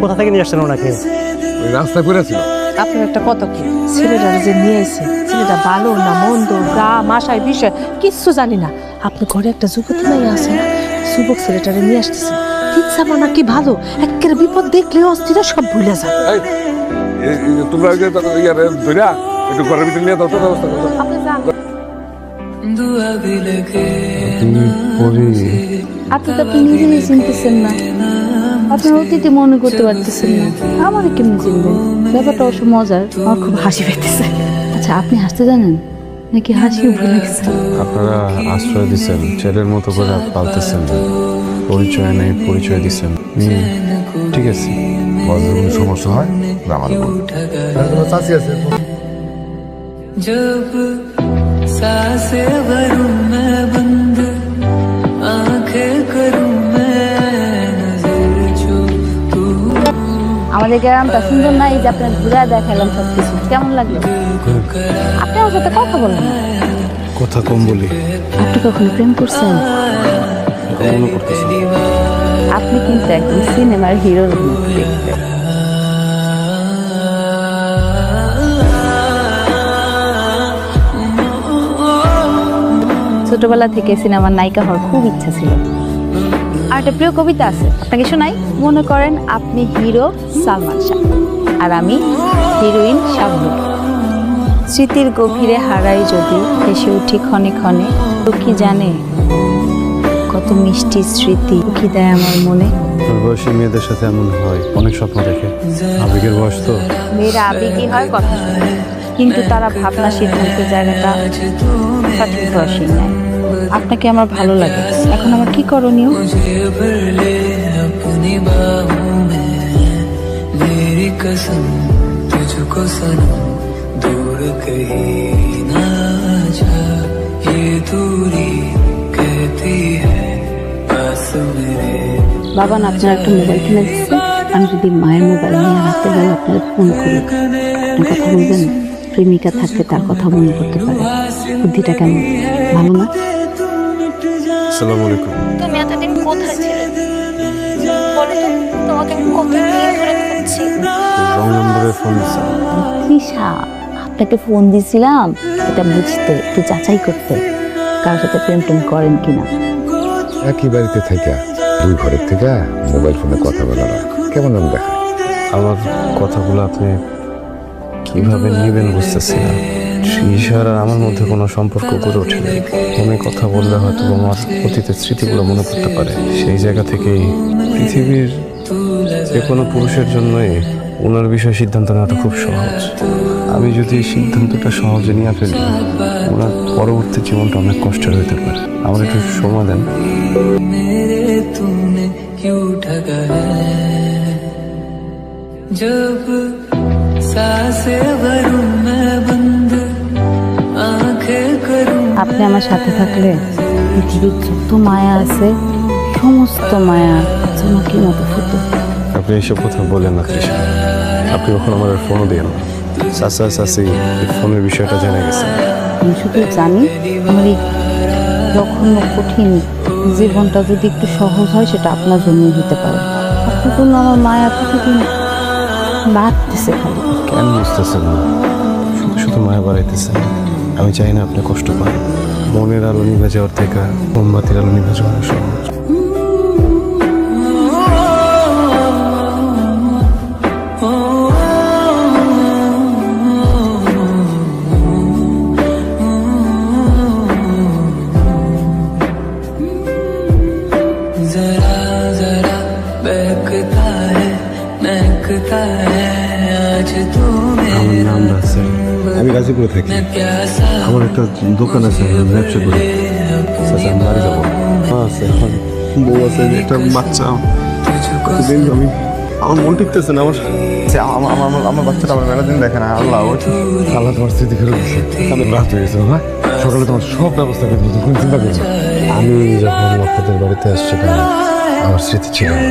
কোথা থেকে নিয়ে আসছেন ওনাকে? ওই রাস্তায় পড়েছিল। আপনার একটা কথা কি, ছেলেটা যে নিয়ে এসে ছেলেটা ভালো না মন্দ, গা মাসায় বিষয় কিচ্ছু জানি না। আপনি ঘরে একটা যুবতী মেয়ে আছে না, যুবক ছেলেটারে নিয়ে আসতেছে। ইচ্ছা মানা কি ভালো, একের বিপদ দেখলে অস্থির সব ভুলে যায়। তোমরা একটু ঘরের ভিতরে নিয়ে দাও তো, ব্যবস্থা করো। আপনি যান। আপনি তো আপনি নিজেই চিনতেছেন না, আপনার অতীতে মনে করতে পারতেছেন না, আমার কেমনি চিনবেন? ব্যাপারটা অবশ্য মজার, আমার খুব হাসি পেতেছে। আচ্ছা, আপনি হাসতে জানেন নাকি হাসিও ভুলে গেছেন? আপনারা আশ্রয় দিচ্ছেন, ছেলের মতো করে পালতেছেন, পরিচয় নেই, পরিচয় দিচ্ছেন। ঠিক আছে, যদি কোনো সমস্যা হয় আমার চাষি আছে। আমাদের গ্রামটা সুন্দর না? এই যে আপনার ঘুরে দেখালাম সবকিছু, কেমন লাগলো? আপনি আমার সাথে কথা বলেন না। কথা কম বলি। আপনি কখনো প্রেম করছেন? কখনো করতেছেন? আপনি কিন্তু একদম সিনেমার হিরোর মতো দেখতে। ছোটবেলা থেকে সিনেমার নায়িকা হওয়ার খুব ইচ্ছা ছিল। আর একটা প্রিয় কবিতা আছে, আপনাকে শোনাই। মনে করেন আপনি হিরো সালমান শাহ আর আমি হিরোইন শাবনূর। স্মৃতির গভীরে হারাই যদি হেসে উঠি ক্ষণে ক্ষণে, তো কি জানে কত মিষ্টি স্মৃতি কি দেয় আমার মনে। বয়সী মেয়েদের সাথে এমন হয়, অনেক স্বপ্ন দেখে। আবেগের বয়স তো। মেয়েরা আবেগী হয় কথা শুনে, কিন্তু তারা ভাবনা সিদ্ধান্তের জায়গাটা সঠিক বয়সী নেয়। আপনাকে আমার ভালো লাগে, এখন আমার কি করণীয়? বাবা না, আপনার একটা মোবাইল কিনে দিচ্ছে। আমি যদি মায়ের মোবাইল নিয়ে রাখতে যাই, আপনার ফোন করি, আপনি কথা বলবেন? প্রেমিকা থাকতে তার কথা মনে করতে পারে। বুদ্ধিটা কেমন, ভালো না? আসসালামু আলাইকুম। তুমি এতদিন কোথায় ছিলে? বলো তো, তোমাকে আমি কতদিন ধরে খুঁজছি। রং নম্বরে ফোন দিচ্ছেন। তৃষা, আপনাকে ফোন দিছিলাম এটা বুঝতে, একটু যাচাই করতে কারোর সাথে প্রেম টেম করেন কিনা। একই বাড়িতে থেকে দুই ঘরের থেকে মোবাইল ফোনে কথা বলা কেমন নাম দেখা? আমার কথাগুলো আপনি কিভাবে নিবেন বুঝতেছি না। তৃষার আর আমার মধ্যে কোনো সম্পর্ক গড়ে ওঠেনি। ফোনে কথা বললে হয়তো আমার অতীতের স্মৃতিগুলো মনে করতে পারে। সেই জায়গা থেকেই পৃথিবীর যে কোনো পুরুষের জন্যই ওনার বিষয়ে সিদ্ধান্ত নেওয়াটা খুব সহজ। আমি যদি এই সিদ্ধান্তটা সহজে নিয়ে ফেলি, ওনার পরবর্তী জীবনটা অনেক কষ্টের হতে পারে। আমার একটু সময় দেন। আপনি আমার সাথে থাকলে পৃথিবীর যত মায়া আছে সমস্ত মায়া চমকের মতো ফুটে। আপনি এইসব কথা বলেন না তৃষা। আপনি কখন আমার ফোনও দেন না। চাচা চাচি ফোনের বিষয়টা জেনে গেছে। আমি শুধু জানি আমার এই জঘন্য কঠিন জীবনটা যদি একটু সহজ হয়, সেটা আপনার জন্যই হতে পারে। আপনার জন্য আমার মায়া প্রতিদিন বাড়তেছে খালি। কেন বুঝতেছেন না? শুধু শুধু মায়া বাড়াইতেছেন। আমি চাই না আপনি কষ্ট পান। মনের আলো নিভে যাওয়ার থেকে মোমবাতির আলো নিভে যাওয়া সহজ। আমার নাম রাসেল। আমি গাজীপুরে থাকি। আমার একটা দোকান আছে, ব্যবসা করি। চাচা, আমি বাড়ি যাবো। আছে, এখন বউ আছে, একটা বাচ্চা। প্রতিদিন আমার মন টিকতেছে না। আমার বাচ্চাটা আমার মেলা দিন দেখে না। আল্লাহ তোমার স্মৃতি ফেরত দিচ্ছে। আমি রাত হয়ে গেছে, হ্যাঁ সকালে তোমার সব ব্যবস্থা করে দিচ্ছি, কোনো চিন্তা করছো? আমি যখন আপনাদের বাড়িতে আসছিলাম, আমার স্মৃতি ছিল না।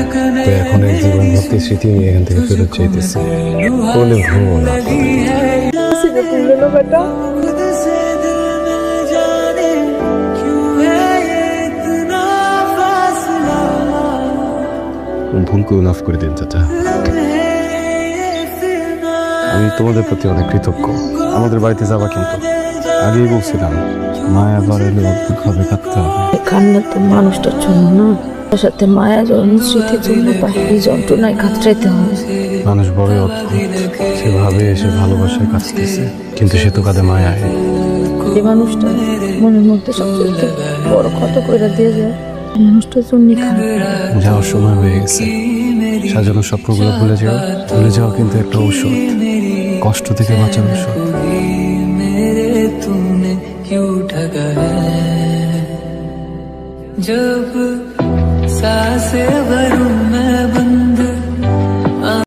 তো এখন এক জীবন ভর্তি স্মৃতি আমি এখান থেকে ফেরত চাইতেছি। বলে ভুল না। ভুল করে মাফ করে দিন চাচা। আমি তোমাদের প্রতি অনেক কৃতজ্ঞ। আমাদের বাড়িতে যাবা কিন্তু আগেই বলছিলাম মায়া বাড়াইলে অদ্ভুতভাবে কাঁদতে হবে। কান্না তো মানুষটার জন্য না, তার সাথে মায়া যখন স্মৃতির জন্য পায় এই যন্ত্রণায় কাতরাইতে হবে। মানুষ বড়ই অদ্ভুত, সেভাবে এসে ভালোবাসায় কাঁদতেছে কিন্তু সে তো কাঁদে মায়ায়। যে মানুষটা মনের মধ্যে সবচেয়ে বড় ক্ষত করে দিয়ে যায় মানুষটার জন্য খারাপ। যাওয়ার সময় হয়ে গেছে, সাজানো স্বপ্নগুলো ভুলে যাও। ভুলে যাওয়া কিন্তু একটা ঔষধ, কষ্ট থেকে বাঁচার ঔষধ। तूने क्यों ठगा है जब सांसें भरूं मैं